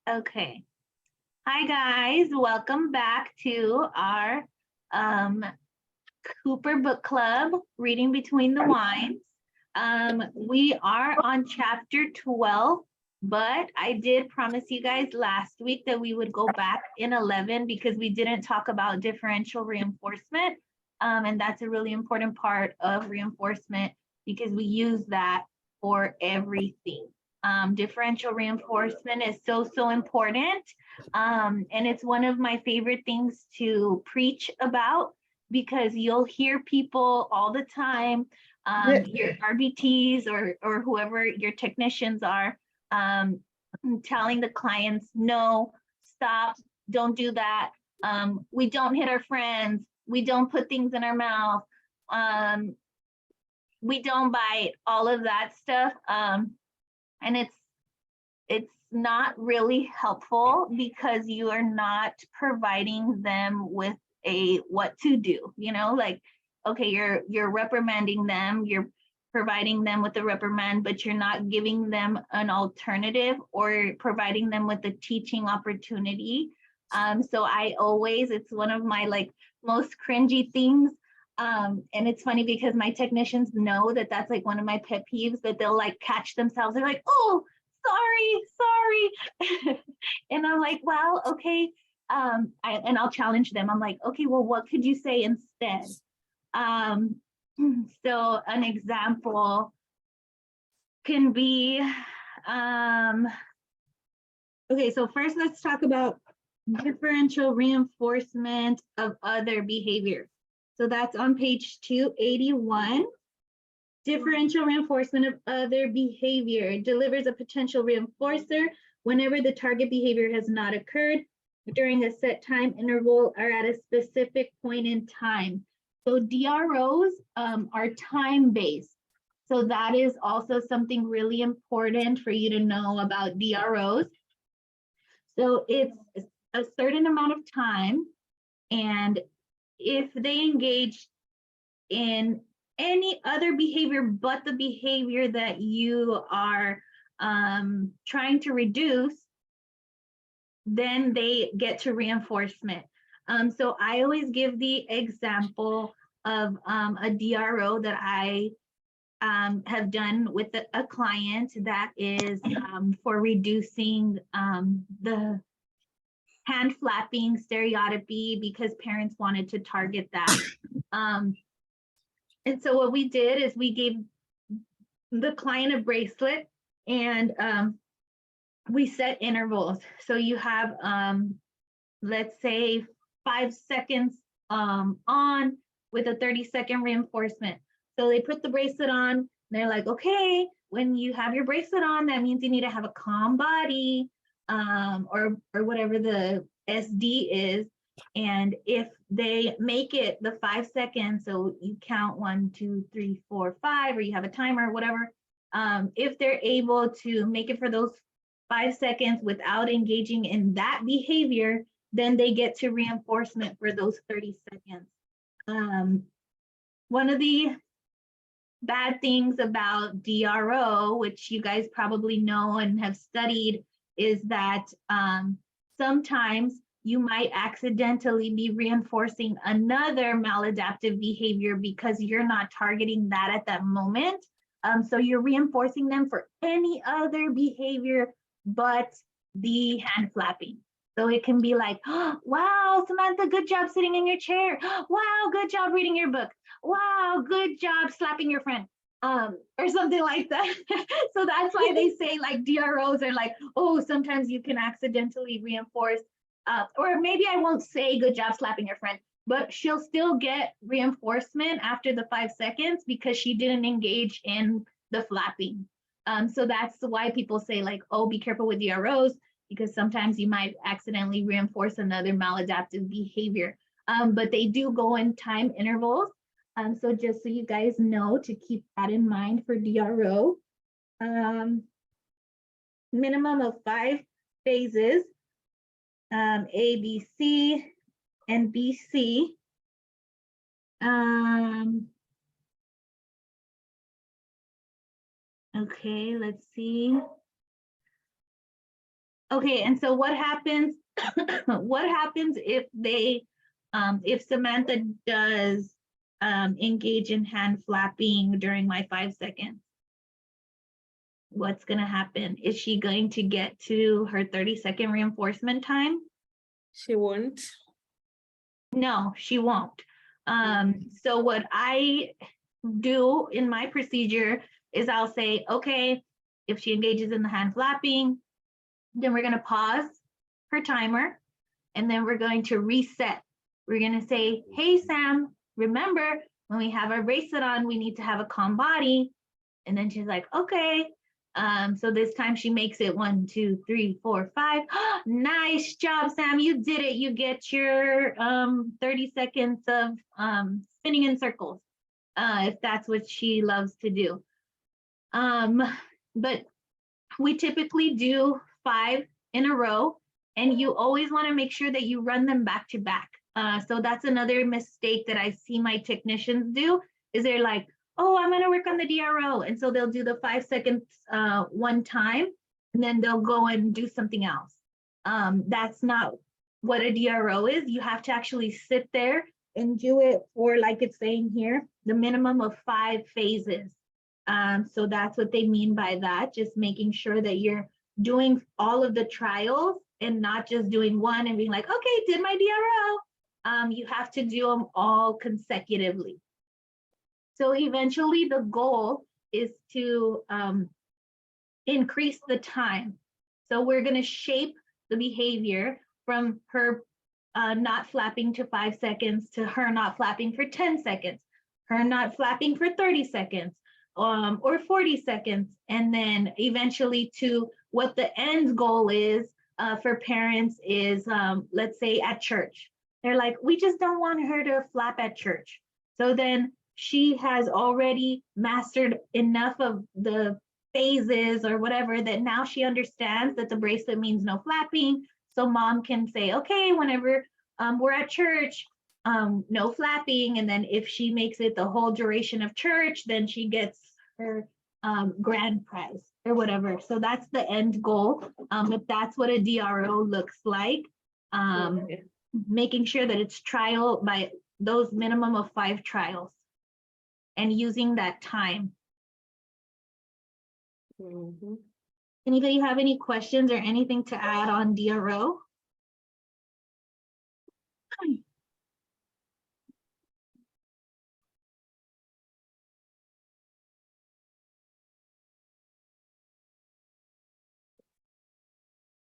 Okay. Hi, guys. Welcome back to our Cooper Book Club, Reading Between the Wines. We are on chapter 12, but I did promise you guys last week that we would go back in 11 because we didn't talk about differential reinforcement. And that's a really important part of reinforcement because we use that for everything. Differential reinforcement is so important. And it's one of my favorite things to preach about because you'll hear people all the time, your RBTs or whoever your technicians are, telling the clients, no, stop, don't do that. We don't hit our friends. We don't put things in our mouth. We don't bite, all of that stuff. And it's not really helpful because you are not providing them with a what to do, like, okay, you're reprimanding them, you're providing them with a reprimand, but you're not giving them an alternative or providing them with a teaching opportunity. So it's one of my like most cringy things. And it's funny because my technicians know that that's like one of my pet peeves, that they'll like catch themselves. They're like, oh, sorry. And I'm like, well, okay. And I'll challenge them. I'm like, okay, well, what could you say instead? So an example can be, okay, so first let's talk about differential reinforcement of other behavior. So that's on page 281. Differential reinforcement of other behavior delivers a potential reinforcer whenever the target behavior has not occurred during a set time interval or at a specific point in time. So DROs are time-based. So that is also something really important for you to know about DROs. So it's a certain amount of time, and if they engage in any other behavior but the behavior that you are trying to reduce, then they get to reinforcement. So I always give the example of a DRO that I have done with a client that is for reducing the hand flapping stereotypy because parents wanted to target that. And so what we did is we gave the client a bracelet and we set intervals. So you have, let's say 5 seconds on with a 30-second reinforcement. So they put the bracelet on, they're like, okay, when you have your bracelet on, that means you need to have a calm body, or whatever the SD is. And if they make it the 5 seconds, so you count 1, 2, 3, 4, 5, or you have a timer or whatever, if they're able to make it for those 5 seconds without engaging in that behavior, then they get to reinforcement for those 30 seconds. One of the bad things about DRO, which you guys probably know and have studied, is that sometimes you might accidentally be reinforcing another maladaptive behavior because you're not targeting that at that moment. So you're reinforcing them for any other behavior but the hand flapping. So it can be like, oh, wow, Samantha, good job sitting in your chair. Wow, good job reading your book. Wow, good job slapping your friend. Or something like that. So that's why they say like DROs are like, oh, sometimes you can accidentally reinforce, or maybe I won't say good job slapping your friend, but she'll still get reinforcement after the 5 seconds because she didn't engage in the flapping. So that's why people say like, oh, be careful with DROs because sometimes you might accidentally reinforce another maladaptive behavior. But they do go in time intervals. So just so you guys know to keep that in mind for DRO. Minimum of 5 phases, A, B, C, and BC. Okay, let's see. Okay, and so what happens, what happens if they, if Samantha does engage in hand flapping during my 5 seconds? What's gonna happen? Is she going to get to her 30-second reinforcement time? She won't. No, she won't. So what I do in my procedure is I'll say, okay, if she engages in the hand flapping, then we're gonna pause her timer, and then we're going to reset. We're gonna say, hey, Sam, remember when we have our bracelet on, we need to have a calm body. And then she's like, okay. So this time she makes it 1, 2, 3, 4, 5. Nice job, Sam. You did it. You get your 30 seconds of spinning in circles, if that's what she loves to do. But we typically do 5 in a row, and you always want to make sure that you run them back to back. So that's another mistake that I see my technicians do, is they're like, oh, I'm going to work on the DRO. And so they'll do the 5 seconds one time, and then they'll go and do something else. That's not what a DRO is. You have to actually sit there and do it for, like it's saying here, the minimum of 5 phases. So that's what they mean by that, just making sure that you're doing all of the trials and not just doing one and being like, okay, did my DRO. You have to do them all consecutively. So eventually the goal is to increase the time. So we're gonna shape the behavior from her not flapping to 5 seconds to her not flapping for 10 seconds, her not flapping for 30 seconds, or 40 seconds, and then eventually to what the end goal is for parents is, let's say at church. They're like, we just don't want her to flap at church. So then she has already mastered enough of the phases or whatever that now she understands that the bracelet means no flapping. So mom can say, okay, whenever we're at church, no flapping. And then if she makes it the whole duration of church, then she gets her grand prize or whatever. So that's the end goal. If that's what a DRO looks like, making sure that it's trial by those minimum of 5 trials and using that time. Anybody have any questions or anything to add on DRO?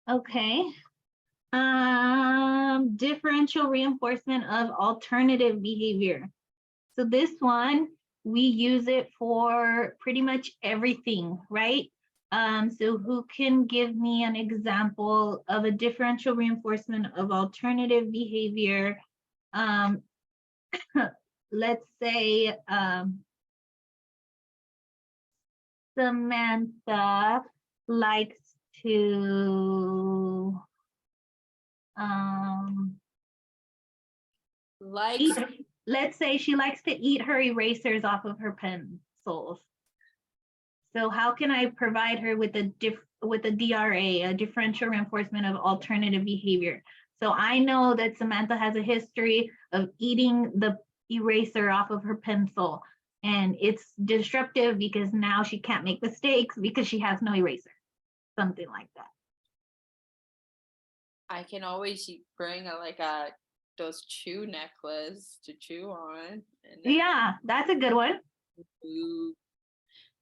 Okay. Differential reinforcement of alternative behavior. So this one, we use it for pretty much everything, right? So who can give me an example of a differential reinforcement of alternative behavior? Let's say Samantha likes to let's say she likes to eat her erasers off of her pencils. So how can I provide her with a DRA, a differential reinforcement of alternative behavior? So I know that Samantha has a history of eating the eraser off of her pencil, and it's disruptive because now she can't make mistakes because she has no eraser, something like that. I can always bring those chew necklace to chew on. And yeah, that's a good one.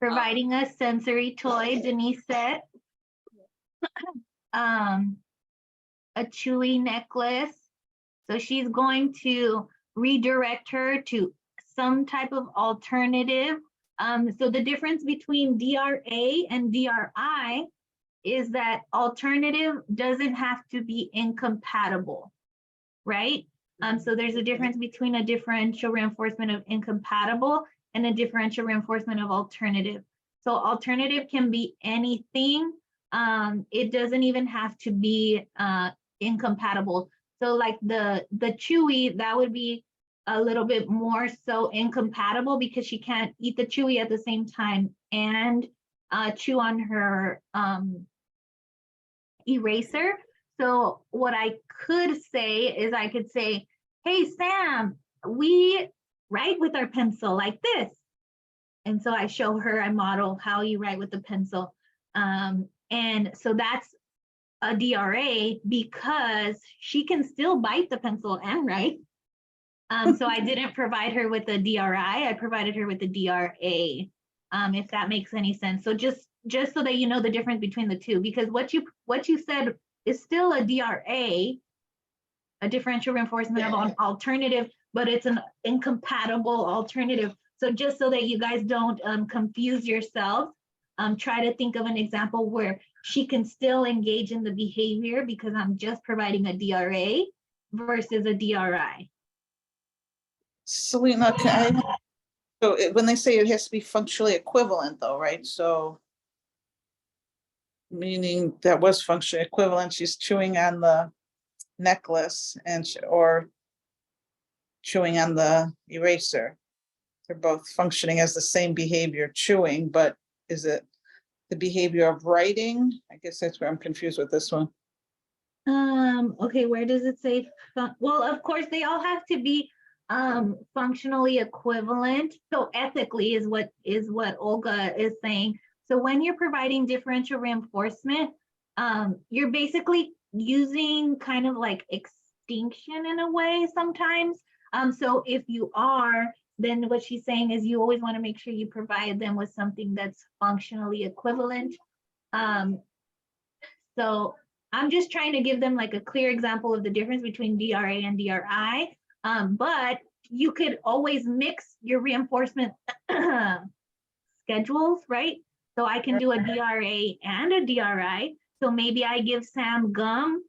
Providing a sensory toy, Denise said. A chewy necklace. So she's going to redirect her to some type of alternative. So the difference between DRA and DRI is that alternative doesn't have to be incompatible, right? So there's a difference between a differential reinforcement of incompatible and a differential reinforcement of alternative. So alternative can be anything. It doesn't even have to be incompatible. So like the chewy, that would be a little bit more so incompatible because she can't eat the chewy at the same time and chew on her eraser. So what I could say is I could say, hey, Sam, we write with our pencil like this. And so I show her, I model how you write with the pencil. And so that's a DRA because she can still bite the pencil and write. So I didn't provide her with a DRI, I provided her with a DRA, if that makes any sense. So just so that you know the difference between the two, because what you said is still a DRA, a differential reinforcement of an alternative, but it's an incompatible alternative. So just so that you guys don't confuse yourself, try to think of an example where she can still engage in the behavior because I'm just providing a DRA versus a DRI. Selena, when they say it has to be functionally equivalent though, right? So meaning that was functionally equivalent, she's chewing on the necklace or chewing on the eraser. They're both functioning as the same behavior, chewing, but is it the behavior of writing? I guess that's where I'm confused with this one. Okay, where does it say? Well, of course, they all have to be functionally equivalent. So ethically is what Olga is saying. So when you're providing differential reinforcement, you're basically using kind of like extinction in a way sometimes. So if you are, then what she's saying is you always want to make sure you provide them with something that's functionally equivalent. So I'm just trying to give them like a clear example of the difference between DRA and DRI. But you could always mix your reinforcement schedules, right? So I can do a DRA and a DRI. So maybe I give Sam gum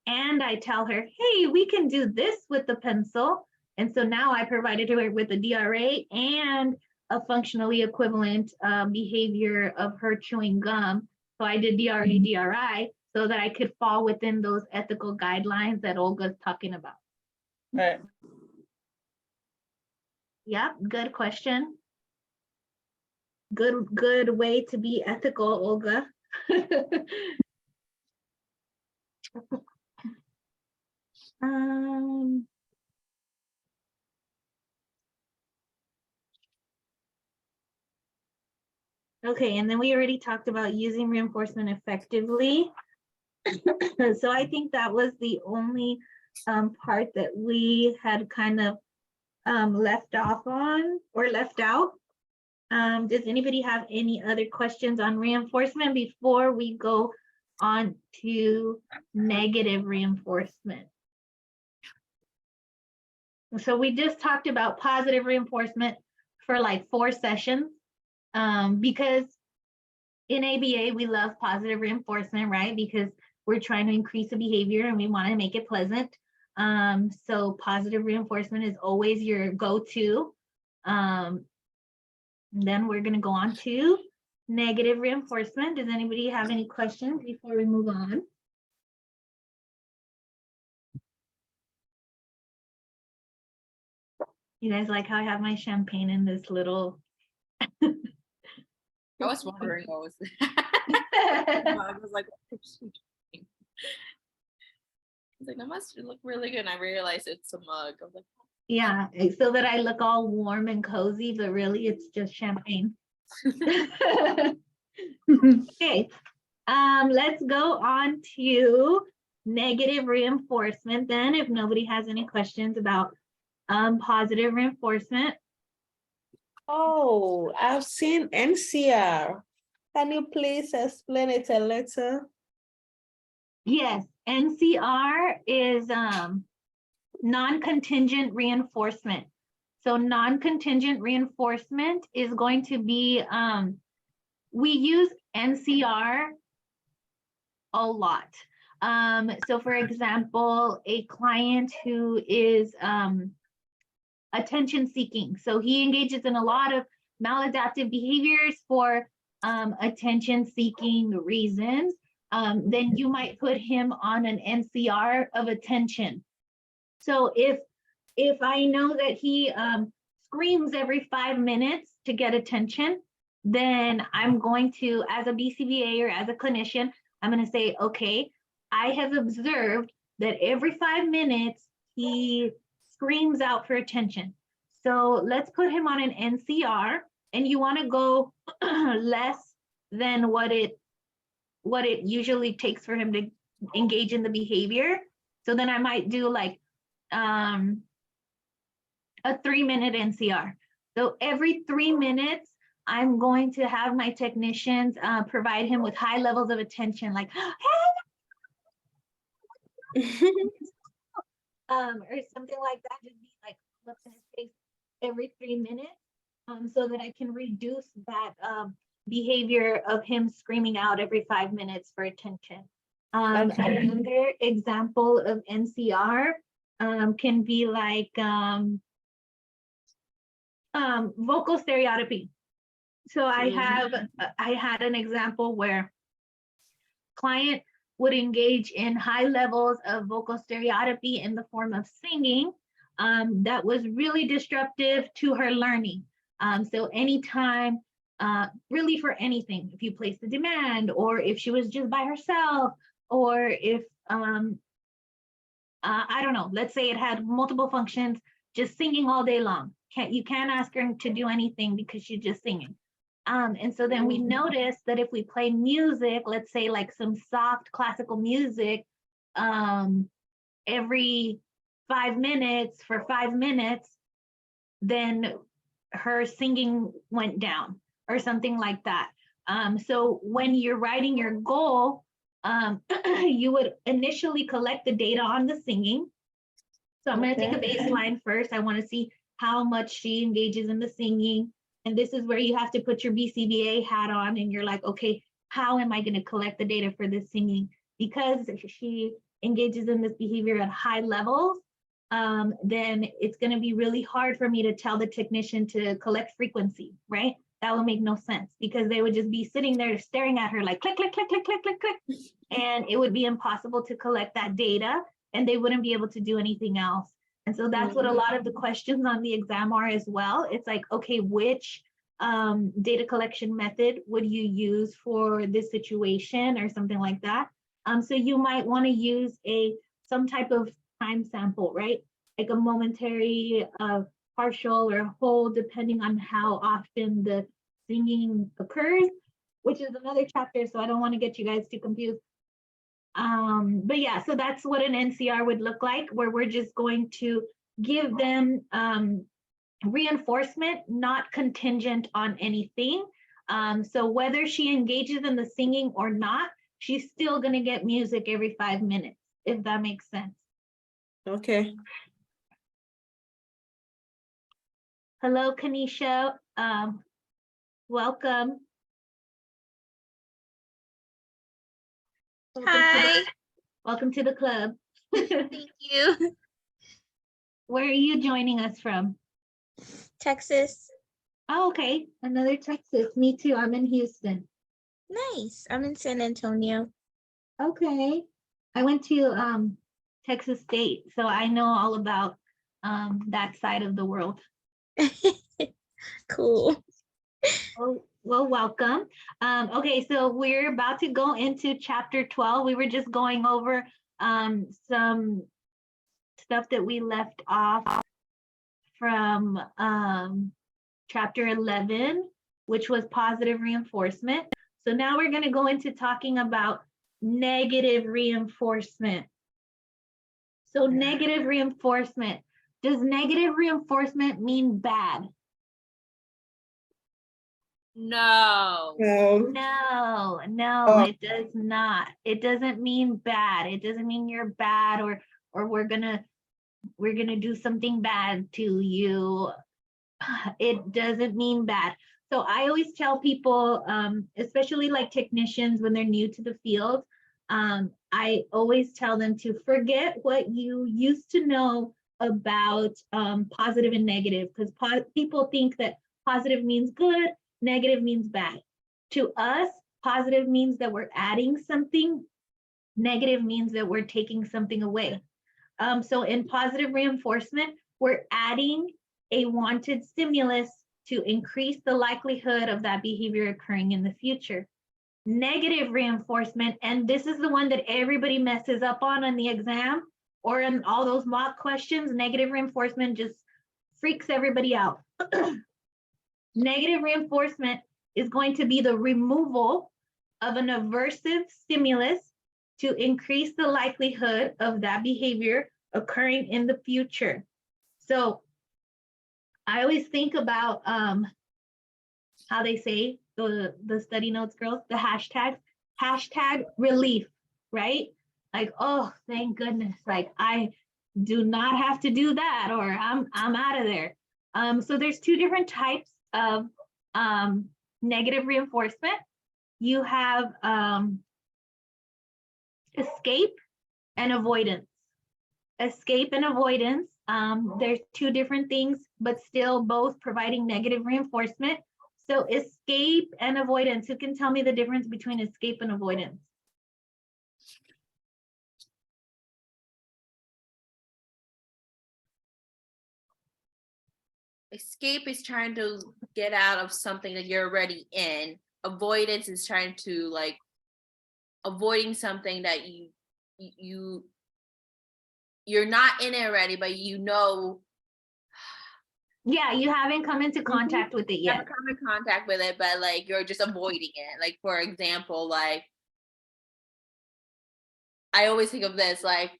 and I tell her, hey, we can do this with the pencil. And so now I provided her with a DRA and a functionally equivalent behavior of her chewing gum. So I did DRA, DRI, so that I could fall within those ethical guidelines that Olga's talking about. Right. Yeah, good question. Good way to be ethical, Olga. Okay, and then we already talked about using reinforcement effectively. So I think that was the only part that we had kind of left off on or left out. Does anybody have any other questions on reinforcement before we go on to negative reinforcement? So we just talked about positive reinforcement for like 4 sessions, because in ABA, we love positive reinforcement, right? Because we're trying to increase the behavior and we want to make it pleasant. So positive reinforcement is always your go-to. Then we're going to go on to negative reinforcement. Does anybody have any questions before we move on? You guys like how I have my champagne in this little... I was wondering what was that. I was like, that must look really good. And I realized it's a mug. I was like, yeah, so that I look all warm and cozy, but really it's just champagne. Okay, let's go on to negative reinforcement then, if nobody has any questions about positive reinforcement. Oh, I've seen NCR. Can you please explain it a little? Yes, NCR is non-contingent reinforcement. So non-contingent reinforcement is going to be, we use NCR a lot. So for example, a client who is attention seeking. So he engages in a lot of maladaptive behaviors for attention seeking reasons. Then you might put him on an NCR of attention. So if I know that he screams every 5 minutes to get attention, then I'm going to, as a BCBA or as a clinician, I'm going to say, okay, I have observed that every 5 minutes, he screams out for attention. So let's put him on an NCR, and you want to go less than what it usually takes for him to engage in the behavior. So then I might do like a 3-minute NCR. So every 3 minutes, I'm going to have my technicians provide him with high levels of attention, like, or something like that. Just be like, look in his face every 3 minutes, so that I can reduce that behavior of him screaming out every 5 minutes for attention. Okay. Another example of NCR can be like vocal stereotypy. So I had an example where client would engage in high levels of vocal stereotypy in the form of singing that was really disruptive to her learning. So anytime, really for anything, if you place the demand, or if she was just by herself, or if, I don't know, let's say it had multiple functions, just singing all day long. You can't ask her to do anything because she's just singing. And so then we noticed that if we play music, let's say like some soft classical music, every 5 minutes for 5 minutes, then her singing went down or something like that. So when you're writing your goal, you would initially collect the data on the singing. So I'm going to take a baseline first. I want to see how much she engages in the singing. And this is where you have to put your BCBA hat on, and you're like, okay, how am I going to collect the data for this singing? Because she engages in this behavior at high levels, then it's going to be really hard for me to tell the technician to collect frequency, right? That would make no sense, because they would just be sitting there staring at her like click, click, click, click, click, click, click. And it would be impossible to collect that data, and they wouldn't be able to do anything else. And so that's what a lot of the questions on the exam are as well. It's like, okay, which data collection method would you use for this situation or something like that? So you might want to use some type of time sample, right? Like a momentary, partial, or whole, depending on how often the singing occurs, which is another chapter, so I don't want to get you guys too confused. But yeah, so that's what an NCR would look like, where we're just going to give them reinforcement, not contingent on anything. So whether she engages in the singing or not, she's still going to get music every 5 minutes, if that makes sense. Okay. Hello, Kanisha. Welcome. Hi, Welcome to the club. thank you. Where are you joining us from? Texas. Oh, okay, another Texas. Me too. I'm in Houston. Nice. I'm in San Antonio. Okay. I went to Texas State, so I know all about that side of the world. Cool. Well, welcome. Okay, so we're about to go into chapter 12. We were just going over some stuff that we left off from chapter 11, which was positive reinforcement. So now we're going to go into talking about negative reinforcement. So negative reinforcement. Does negative reinforcement mean bad? No. No, it does not. It doesn't mean bad. It doesn't mean you're bad, or we're gonna do something bad to you. It doesn't mean bad. So I always tell people, especially like technicians when they're new to the field, I always tell them to forget what you used to know about positive and negative, because people think that positive means good, negative means bad. To us, positive means that we're adding something, negative means that we're taking something away. So in positive reinforcement, we're adding a wanted stimulus to increase the likelihood of that behavior occurring in the future. negative reinforcement, and this is the one that everybody messes up on the exam or in all those mock questions. Negative reinforcement just freaks everybody out. Negative reinforcement is going to be the removal of an aversive stimulus to increase the likelihood of that behavior occurring in the future. So I always think about how they say the study notes girls, the hashtag relief, right? Like, oh, thank goodness, like I do not have to do that, or I'm out of there. So there's two different types of negative reinforcement. You have escape and avoidance. Escape and avoidance, there's two different things, but still both providing negative reinforcement. So escape and avoidance, who can tell me the difference between escape and avoidance? Escape is trying to get out of something that you're already in. Avoidance is trying to like avoiding something that you're not in it already, but you know. Yeah, you haven't come into contact with it You yet. haven't come in contact with it, but like you're just avoiding it. Like for example, like I always think of this like,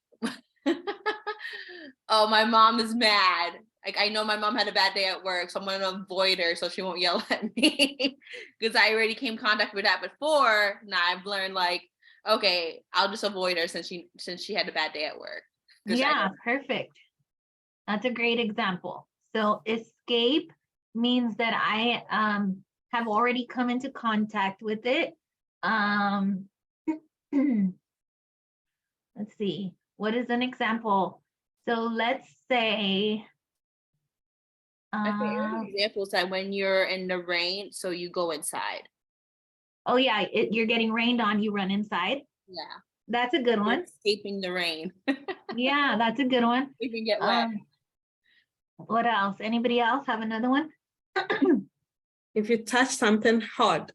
oh, my mom is mad. Like I know my mom had a bad day at work, so I'm gonna avoid her so she won't yell at me because I already came in contact with that before. Now I've learned like, okay, I'll just avoid her since she had a bad day at work. 'Cause Yeah, perfect. That's a great example. So escape means that I have already come into contact with it. Let's see, what is an example? So let's say, My favorite example is that when you're in the rain, so you go inside. oh yeah, you're getting rained on, you run inside. Yeah. That's a good You're one. escaping the rain. Yeah, that's a good one. You can get wet. What else? Anybody else have another one? If you touch something hot.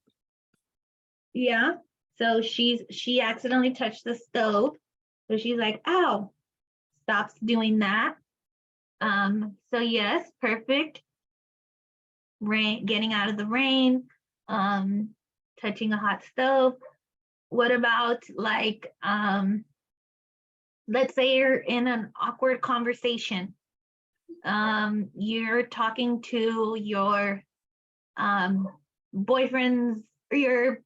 Yeah, so she accidentally touched the stove. So she's like, ow, stops doing that. So yes, perfect. Rain, getting out of the rain, touching a hot stove. What about like, let's say you're in an awkward conversation. You're talking to your boyfriend's or your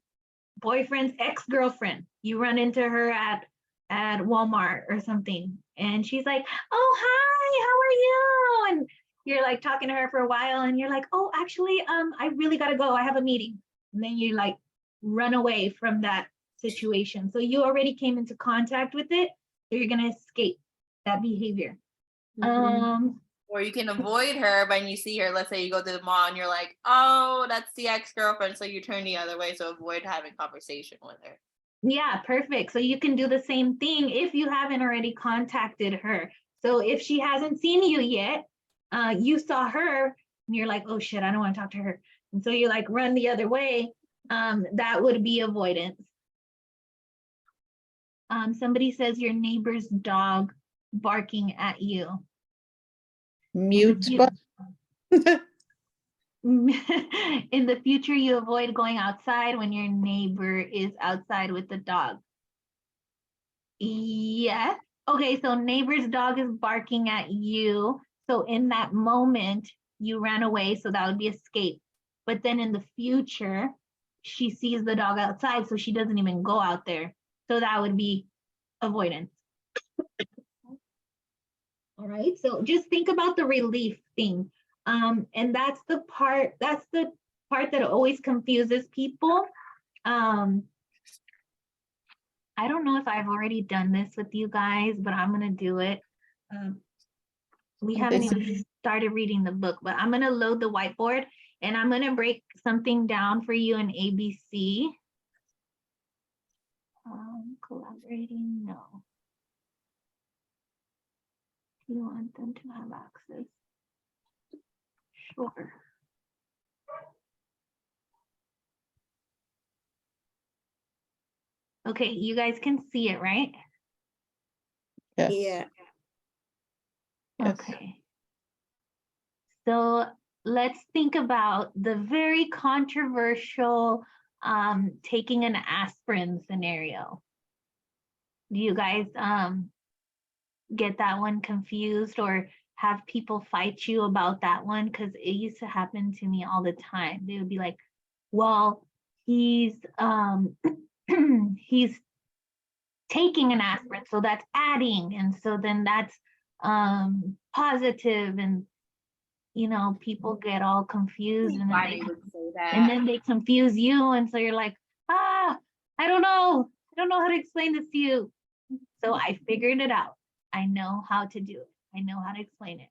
boyfriend's ex-girlfriend. You run into her at Walmart or something, and she's like, oh, hi, how are you? And you're like talking to her for a while, and you're like, oh, actually, I really gotta go, I have a meeting. And then you like run away from that situation. So you already came into contact with it, so you're gonna escape that behavior. Or you can avoid her when you see her. Let's say you go to the mall and you're like, oh, that's the ex-girlfriend. So you turn the other way. So avoid having conversation with her. Yeah, perfect. So you can do the same thing if you haven't already contacted her. So if she hasn't seen you yet, you saw her and you're like, oh shit, I don't want to talk to her. And so you like run the other way. That would be avoidance. Somebody says your neighbor's dog barking at you. Mute You- button. In the future, you avoid going outside when your neighbor is outside with the dog. Yes. Okay, so neighbor's dog is barking at you. So in that moment, you ran away, so that would be escape. But then in the future, she sees the dog outside, so she doesn't even go out there. So that would be avoidance. All right, so just think about the relief thing. And that's the part that always confuses people. I don't know if I've already done this with you guys, but I'm gonna do it. We haven't even started reading the book, but I'm gonna load the whiteboard and I'm gonna break something down for you in ABC. Collaborating, no. Do you want them to have access? Sure. Okay, you guys can see it, right? Yes. Yeah. Yes. Okay. So let's think about the very controversial taking an aspirin scenario. Do you guys get that one confused or have people fight you about that one? Because it used to happen to me all the time. They would be like, well, he's he's taking an aspirin, so that's adding, and so then that's positive, and you know, people get all confused, and then Why they they would say that? and then they confuse you, and so you're like, I don't know how to explain this to you. So I figured it out. I know how to do it. I know how to explain it.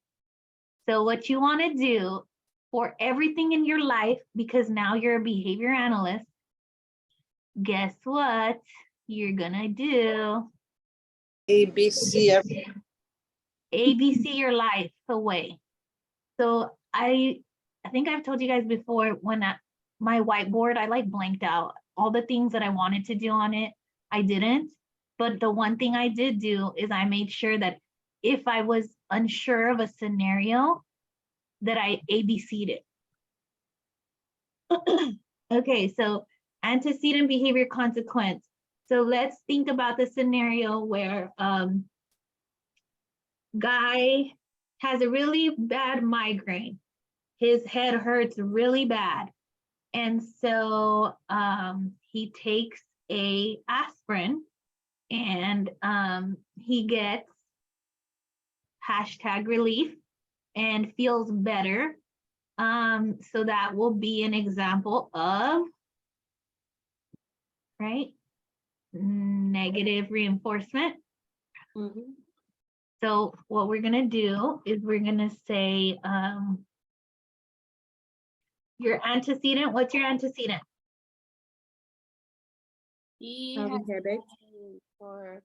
So what you want to do for everything in your life, because now you're a behavior analyst, guess what you're gonna do? ABC. ABC your life away. So I think I've told you guys before, when my whiteboard, I like blanked out all the things that I wanted to do on it. I didn't, but the one thing I did do is I made sure that if I was unsure of a scenario, that I ABC'd it. Okay, so antecedent behavior consequence. So let's think about the scenario where guy has a really bad migraine. His head hurts really bad. And so he takes a aspirin and he gets #relief and feels better. So that will be an example of, right, negative reinforcement. Mhm. So what we're gonna do is we're gonna say your antecedent. What's your antecedent? He Have a has headache. or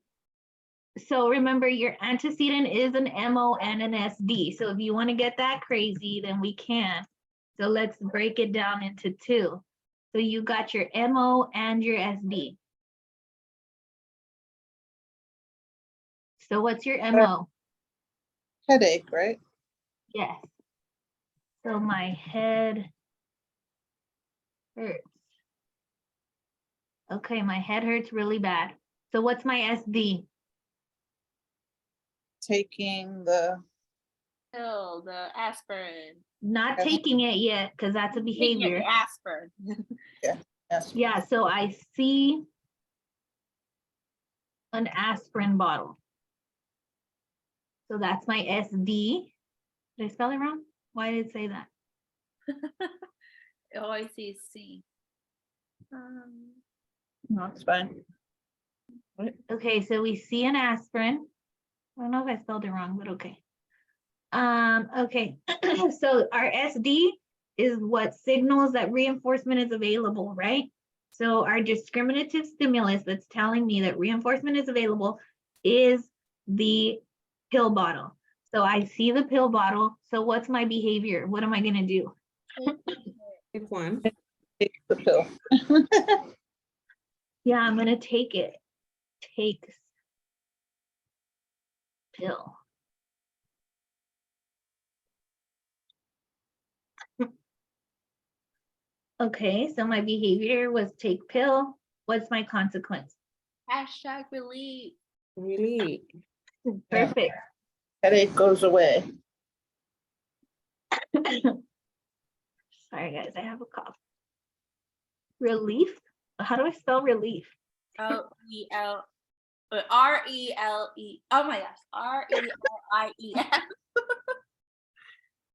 So remember, your antecedent is an MO and an SD. So if you want to get that crazy, then we can. So let's break it down into two. So you got your MO and your SD. So what's your MO? Headache, right? Yes. So my head hurts. Okay, my head hurts really bad. So what's my SD? Taking the, pill, the aspirin. Not Okay. taking it yet, because that's a Taking behavior. the aspirin. yes. Yeah, so I see an aspirin bottle. So that's my SD. Did I spell it wrong? Why did it say that? Oh, I see. C. No, it's fine. Okay, so we see an aspirin. I don't know if I spelled it wrong, but okay. Okay, so our SD is what signals that reinforcement is available, right? So our discriminative stimulus that's telling me that reinforcement is available is the pill bottle. So I see the pill bottle. So what's my behavior? What am I gonna do? Pick one. Take the pill. Yeah, I'm gonna take it. Takes pill. Okay, so my behavior was take pill. What's my consequence? #relief. Really? Yeah. Perfect. Headache goes away. Sorry, guys, I have a cough. Relief? How do I spell relief? REL. RELE. Oh my gosh. RELIEF.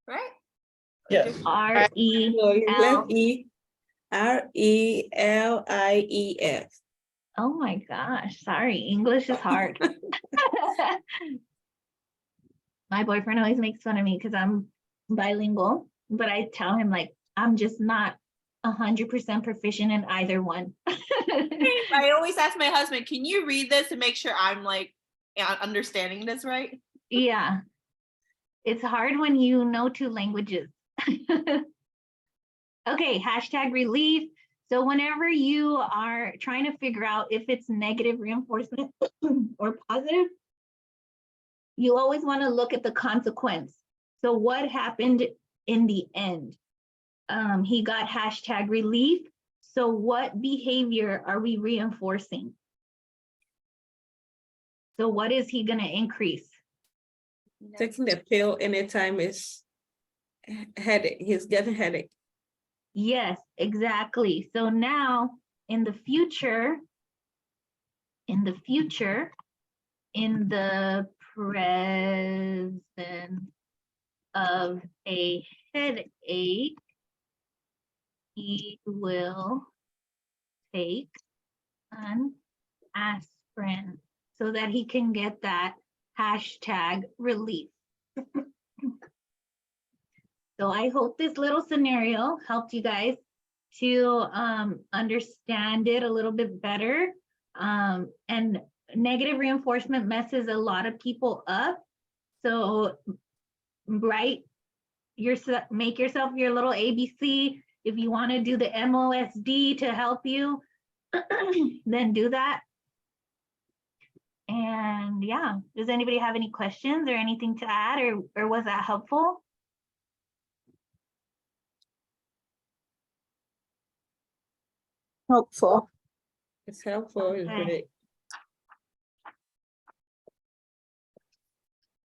Right? Yes. R-E-L. So you left RELIEF. Oh my gosh, sorry, English is hard. My boyfriend always makes fun of me because I'm bilingual, but I tell him like, I'm just not 100% proficient in either one. I always ask my husband, can you read this to make sure I'm like understanding this right? Yeah, it's hard when you know two languages. Okay, #relief. So whenever you are trying to figure out if it's negative reinforcement or positive, you always want to look at the consequence. So what happened in the end? He got hashtag relief. So what behavior are we reinforcing? So what is he going to increase? Taking the pill anytime is headache. He's getting headache. Yes, exactly. So now in the future, in the presence of a headache, he will take an aspirin so that he can get that hashtag relief. So I hope this little scenario helped you guys to understand it a little bit better. And negative reinforcement messes a lot of people up. So make yourself your little ABC. If you want to do the MOSD to help you, then do that. And yeah, does anybody have any questions or anything to add, or was that helpful? Helpful. It's helpful. It's Okay. great.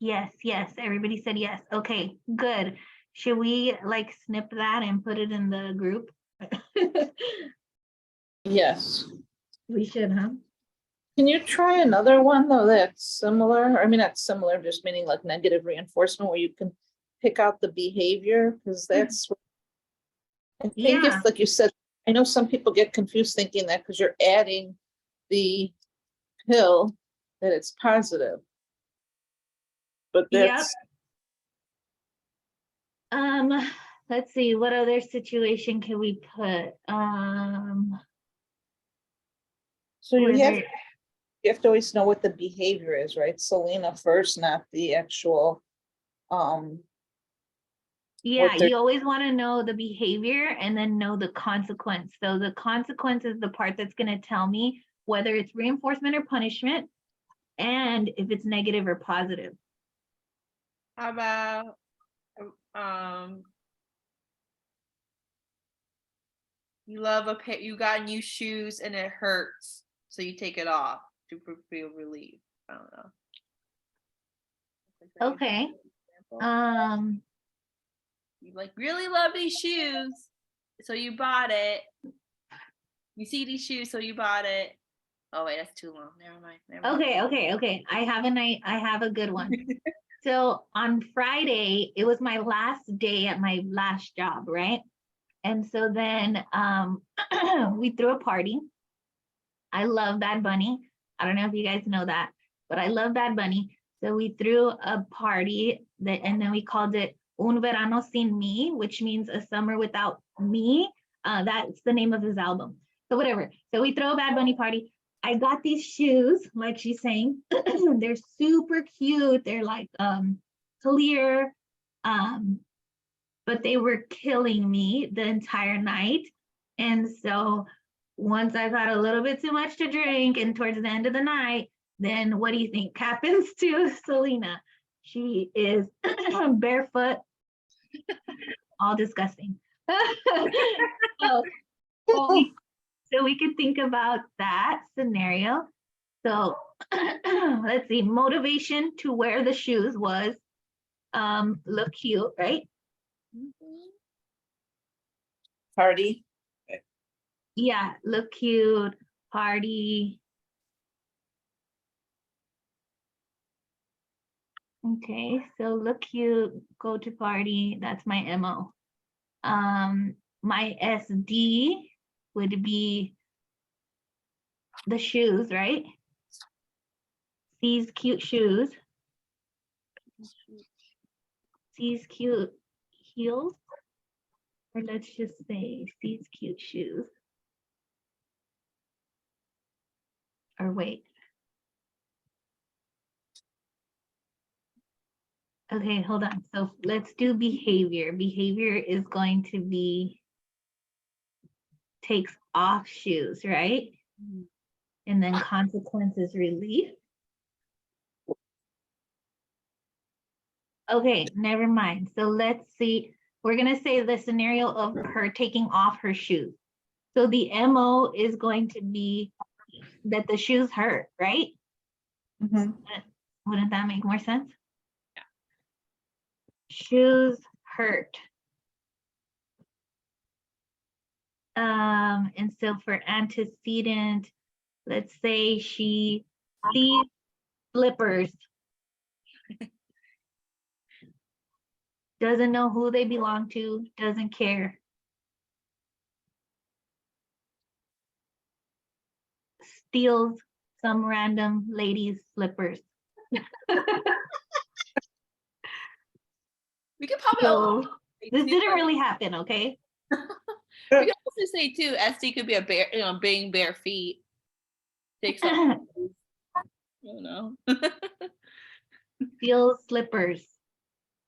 Yes, everybody said yes. Okay, good. Should we like snip that and put it in the group? Yes. We should, huh? Can you try another one though that's similar? I mean, not similar, just meaning like negative reinforcement where you can pick out the behavior, because that's I think Yeah. if, like you said, I know some people get confused thinking that because you're adding the pill that it's positive. But Yep. that's Let's see, what other situation can we put? so where you have there- to always know what the behavior is, right? Selena first, not the actual Yeah, they're- you always want to know the behavior and then know the consequence. So the consequence is the part that's going to tell me whether it's reinforcement or punishment, and if it's negative or positive. How about you got new shoes and it hurts, so you take it off to feel relief. I don't know. Okay. You like really love these shoes, so you bought it. You see these shoes, so you bought it. Oh wait, that's too long. Never mind. Okay. I have a good one. So on Friday, it was my last day at my last job, right? And so then we threw a party. I love Bad Bunny. I don't know if you guys know that, but I love Bad Bunny. So we threw a party and then we called it Un Verano Sin Me, which means a summer without me. That's the name of his album. So whatever. So we throw a Bad Bunny party. I got these shoes, like she's saying. They're super cute. They're like clear, but they were killing me the entire night. And so once I've had a little bit too much to drink and towards the end of the night, then what do you think happens to Selena? She is barefoot, all disgusting. So we could think about that scenario. So let's see, motivation to wear the shoes was look cute, right? party. Yeah, look cute, party. Okay, so look cute, go to party, that's my MO. My SD would be the shoes, right? These cute shoes. These cute heels. Or let's just say these cute shoes. Or wait. Okay, hold on. So let's do behavior. Behavior is going to be takes off shoes, right? And then consequences relief. Okay, never mind. So let's see. We're gonna say the scenario of her taking off her shoes. So the MO is going to be that the shoes hurt, right? Mhm. Wouldn't that make more sense? Shoes hurt. And so for antecedent, let's say she sees slippers. Doesn't know who they belong to, doesn't care. Steals some random lady's slippers. We could probably So this too, didn't really happen, okay? we could also say too, SD could be a bare, being bare feet. Takes off. I don't know. Steals slippers.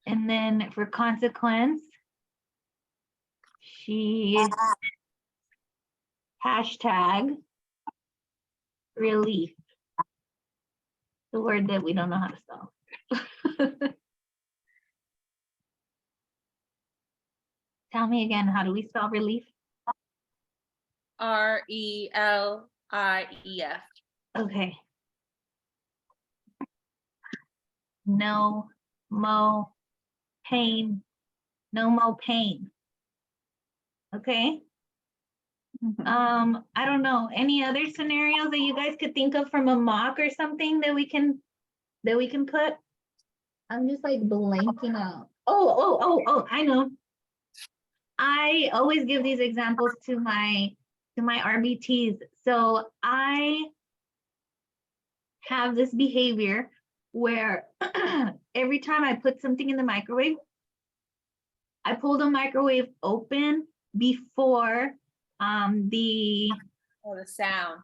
And then for consequence, she hashtag relief. The word that we don't know how to spell. Tell me again, how do we spell relief? RELIEF. Okay. No mo pain. No mo pain. Okay. Mhm. I don't know. Any other scenarios that you guys could think of from a mock or something that we can put? I'm just like blanking out. Oh, I know. I always give these examples to my RBTs. So I have this behavior where every time I put something in the microwave, I pull the microwave open before the sound.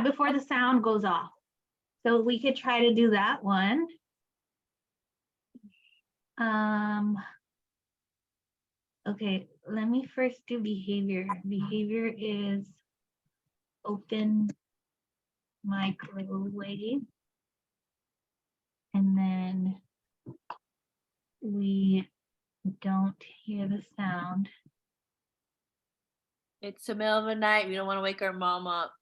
before the sound goes off. So we could try to do that one. Okay, let me first do behavior. Behavior is open microwave. And then we don't hear the sound. It's the middle of the night. We don't want to wake our mom up.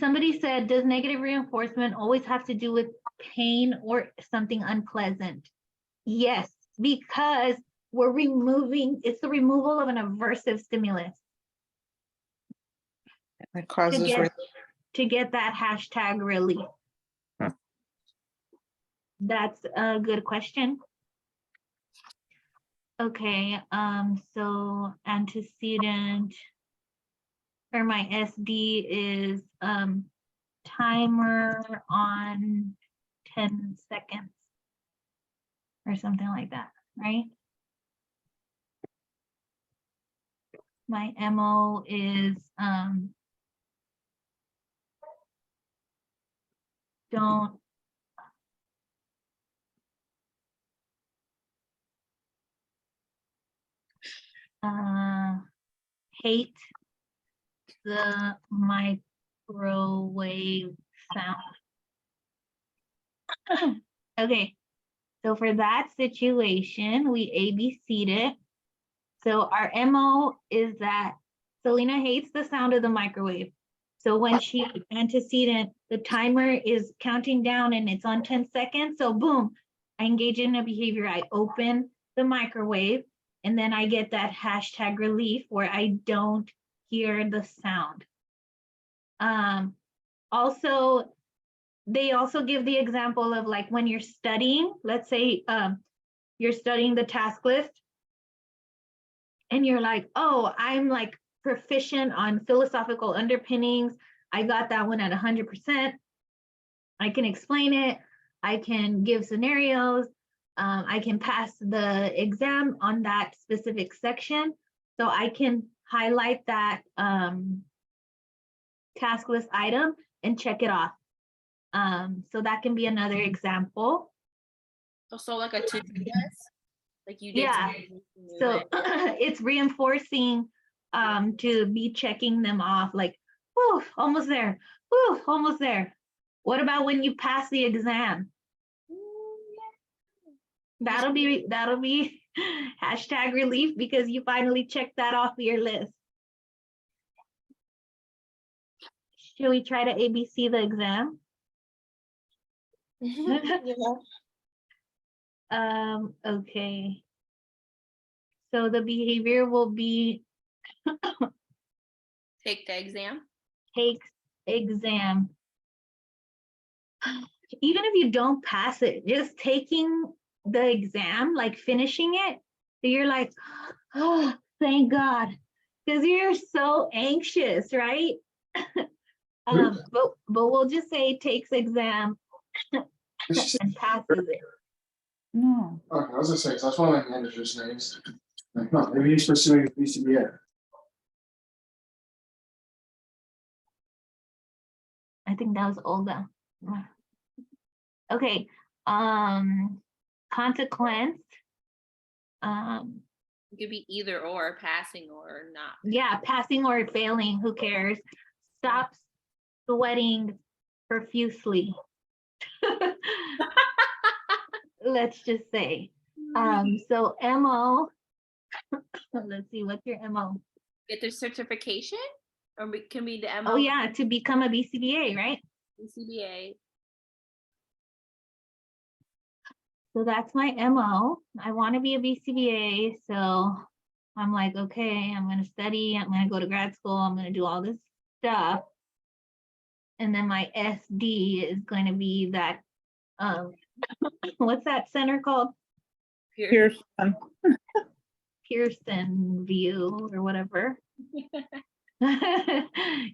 Somebody said, does negative reinforcement always have to do with pain or something unpleasant? Yes, because we're removing, it's the removal of an aversive stimulus It to causes get that hashtag relief. That's a good question. Okay, so antecedent or my SD is timer on 10 seconds or something like that, right? My MO is don't hate the microwave sound. Okay, so for that situation, we ABC'd it. So our MO is that Selena hates the sound of the microwave. So when she antecedent, the timer is counting down and it's on 10 seconds. So boom, I engage in a behavior. I open the microwave and then I get that hashtag relief where I don't hear the sound. Also, they also give the example of like when you're studying, let's say you're studying the task list and you're like, oh, I'm like proficient on philosophical underpinnings. I got that one at 100%. I can explain it. I can give scenarios. I can pass the exam on that specific section. So I can highlight that task list item and check it off. So that can be another example. So like a to-do list? Like you did. Yeah, something new so and- it's reinforcing to be checking them off like, whew, almost there, whew, almost there. What about when you pass the exam? That'll be hashtag relief because you finally checked that off your list. Should we try to ABC the exam? Okay. So the behavior will be Take the exam. takes exam. Even if you don't pass it, just taking the exam, like finishing it, you're like, oh, thank God. Because you're so anxious, right? But we'll just say takes exam and passes it. No. Okay, I was gonna say, 'cause that's one of my manager's names. Like, no, maybe he's pursuing BCBA. I think that was Olga. Okay, consequence. It could be either or, passing or not. Yeah, passing or failing, who cares? Stops sweating profusely. Let's just say. So MO, let's see, what's your MO? Get their certification, or can be the MO. Oh yeah, to become a BCBA, right? CBA. So that's my MO. I want to be a BCBA, so I'm like, okay, I'm gonna study, I'm gonna go to grad school, I'm gonna do all this stuff. And then my SD is going to be that, what's that center called? Here's one. Pearson view or whatever.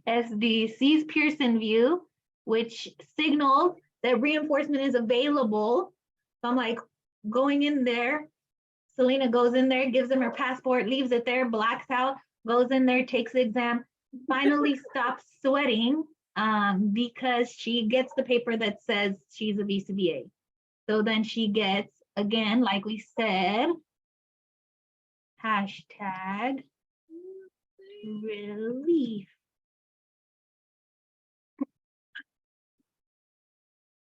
SD sees Pearson view, which signals that reinforcement is available. So I'm like going in there. Selena goes in there, gives him her passport, leaves it there, blacks out, goes in there, takes the exam, finally stops sweating because she gets the paper that says she's a BCBA. So then she gets, again, like we said, hashtag relief.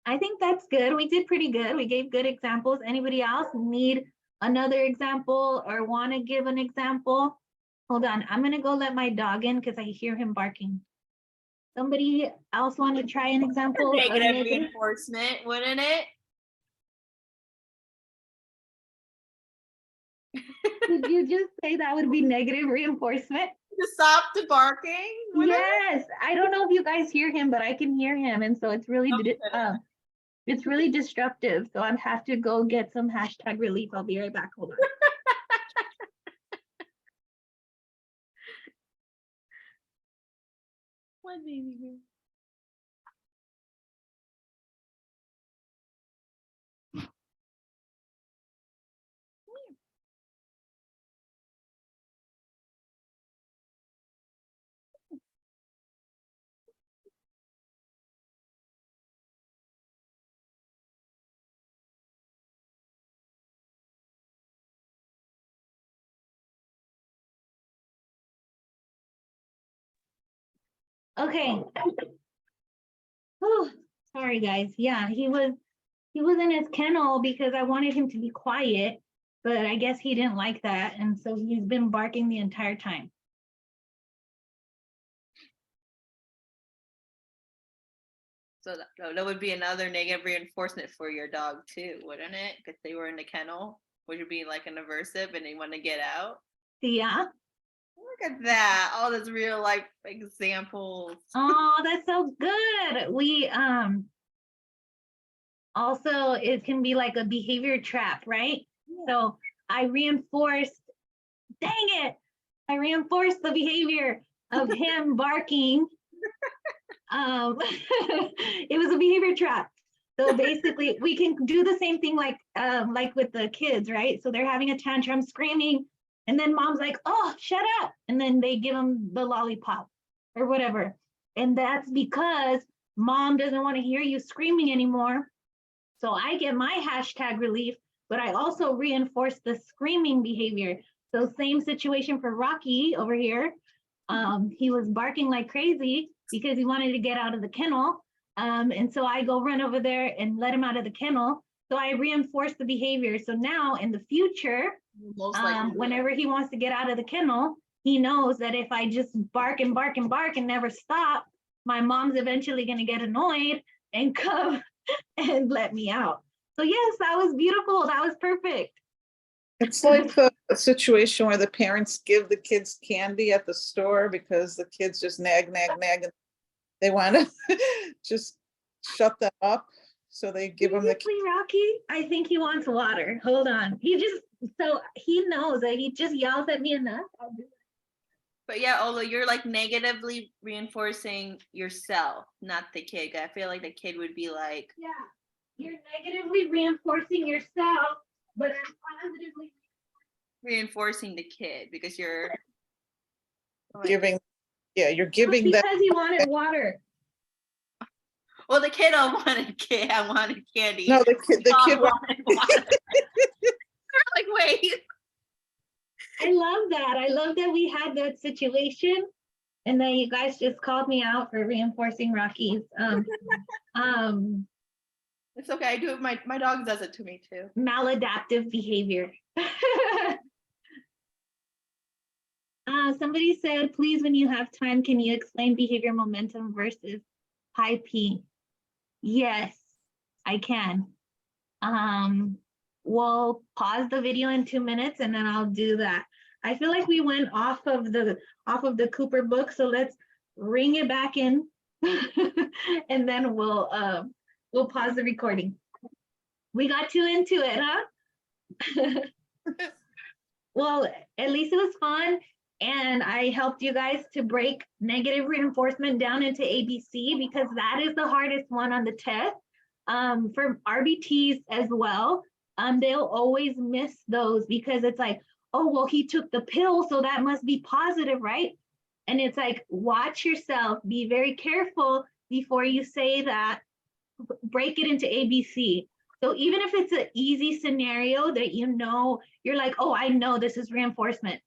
I think that's good. We did pretty good. We gave good examples. Anybody else need another example or want to give an example? Hold on, I'm gonna go let my dog in because I hear him barking. Somebody else want to try an example? of Negative negative? reinforcement, wouldn't it? Did you just say that would be negative reinforcement? To stop the barking. wouldn't it? Yes, I don't know if you guys hear him, but I can hear him, and so it's really it's really disruptive. So I have to go get some hashtag relief. I'll be right back. Hold on. What baby girl? Okay. Oh, sorry guys. Yeah, he was in his kennel because I wanted him to be quiet, but I guess he didn't like that, and so he's been barking the entire time. So that would be another negative reinforcement for your dog too, wouldn't it? Because they were in the kennel, which would be like an aversive and they want to get out. Yeah. Look at that. All those real life examples. Oh, that's so good. We also it can be like a behavior trap, right? So I reinforced, dang it, I reinforced the behavior of him barking. It was a behavior trap. So basically we can do the same thing like with the kids, right? So they're having a tantrum, screaming, and then mom's like, oh, shut up. And then they give them the lollipop or whatever. And that's because mom doesn't want to hear you screaming anymore. So I get my hashtag relief, but I also reinforce the screaming behavior. So same situation for Rocky over here. He was barking like crazy because he wanted to get out of the kennel. And so I go run over there and let him out of the kennel. So I reinforce the behavior. So now in the future, Most likely. whenever he wants to get out of the kennel, he knows that if I just bark and bark and bark and never stop, my mom's eventually going to get annoyed and come and let me out. So yes, that was beautiful. That was perfect. It's like the situation where the parents give the kids candy at the store because the kids just nag, and they want to just shut them up. So they give them the, Seriously, Rocky, I think he wants water. Hold on. So he knows that he just yells at me enough. I'll do it. But yeah, although you're like negatively reinforcing yourself, not the kid. I feel like the kid would be like, Yeah, you're negatively reinforcing yourself, but I'm positively. reinforcing the kid because you're like, giving, yeah, you're giving them. Because he wanted water. well, the kid I wanted candy. No, the kid Mom wa- wanted water. Like, wait. I love that. I love that we had that situation and that you guys just called me out for reinforcing Rocky's It's okay. I do it. My dog does it to me too. maladaptive behavior. Somebody said, please, when you have time, can you explain behavior momentum versus high P? Yes, I can. We'll pause the video in 2 minutes and then I'll do that. I feel like we went off of the Cooper book, so let's ring it back in and then we'll pause the recording. We got too into it, huh? Well, at least it was fun. And I helped you guys to break negative reinforcement down into ABC because that is the hardest one on the test. For RBTs as well, they'll always miss those because it's like, oh, well, he took the pill, so that must be positive, right? And it's like, watch yourself, be very careful before you say that, break it into ABC. So even if it's an easy scenario that you know, you're like, oh, I know this is reinforcement.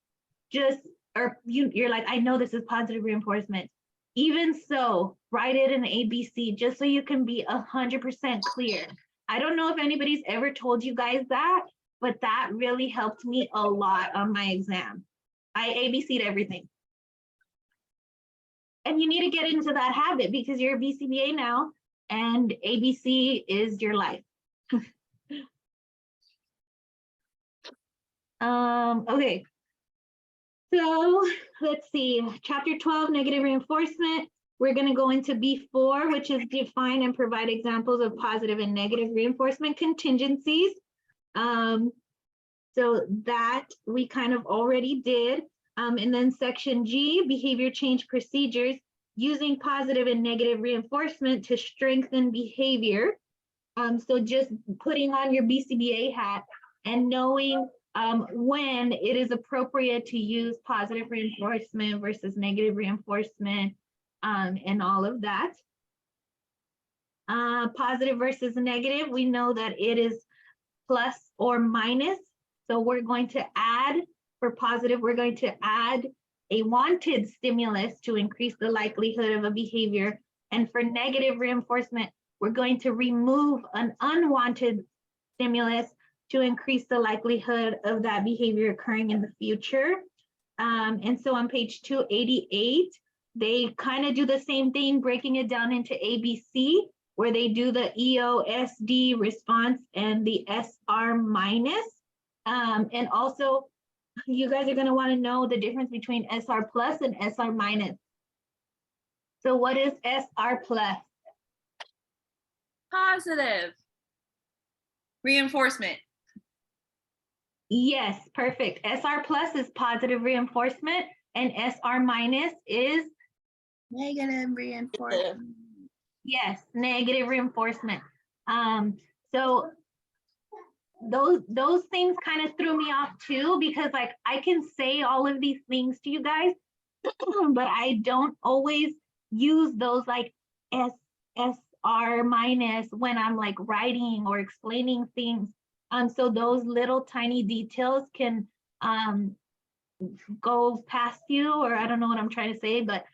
You're like, I know this is positive reinforcement. Even so, write it in ABC just so you can be 100% clear. I don't know if anybody's ever told you guys that, but that really helped me a lot on my exam. I ABC'd everything. And you need to get into that habit because you're a BCBA now and ABC is your life. Okay. So let's see, chapter 12, negative reinforcement. We're going to go into B4, which is define and provide examples of positive and negative reinforcement contingencies. So that we kind of already did. And then section G, behavior change procedures, using positive and negative reinforcement to strengthen behavior. So just putting on your BCBA hat and knowing when it is appropriate to use positive reinforcement versus negative reinforcement and all of that. Positive versus negative, we know that it is plus or minus. So we're going to add, for positive, we're going to add a wanted stimulus to increase the likelihood of a behavior. And for negative reinforcement, we're going to remove an unwanted stimulus to increase the likelihood of that behavior occurring in the future. And so on page 288, they kind of do the same thing, breaking it down into ABC, where they do the EOSD response and the SR minus. And also, you guys are going to want to know the difference between SR plus and SR minus. So what is SR plus? Positive reinforcement. Yes, perfect. SR plus is positive reinforcement and SR minus is? Negative reinforcement. Yes, negative reinforcement. So those things kind of threw me off too, because like I can say all of these things to you guys, but I don't always use those like SR minus when I'm like writing or explaining things. So those little tiny details can go past you, or I don't know what I'm trying to say, but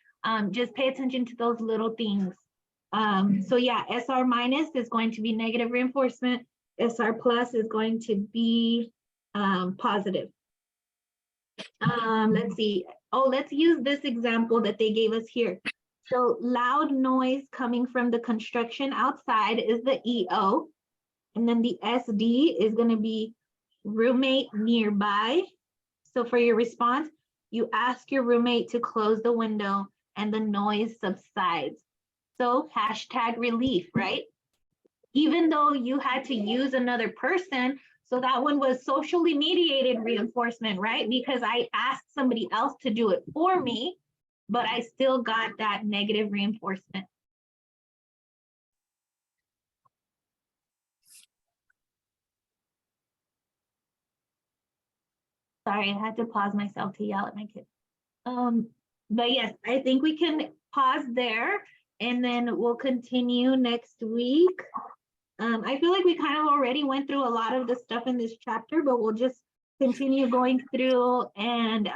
just pay attention to those little things. So yeah, SR minus is going to be negative reinforcement. SR plus is going to be positive. Let's see. Oh, let's use this example that they gave us here. So loud noise coming from the construction outside is the EO. And then the SD is going to be roommate nearby. So for your response, you ask your roommate to close the window and the noise subsides. So hashtag relief, right? Even though you had to use another person, so that one was socially mediated reinforcement, right? Because I asked somebody else to do it for me, but I still got that negative reinforcement. Sorry, I had to pause myself to yell at my kid. But yes, I think we can pause there and then we'll continue next week. I feel like we kind of already went through a lot of the stuff in this chapter, but we'll just continue going through and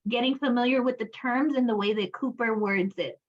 getting familiar with the terms and the way that Cooper words it.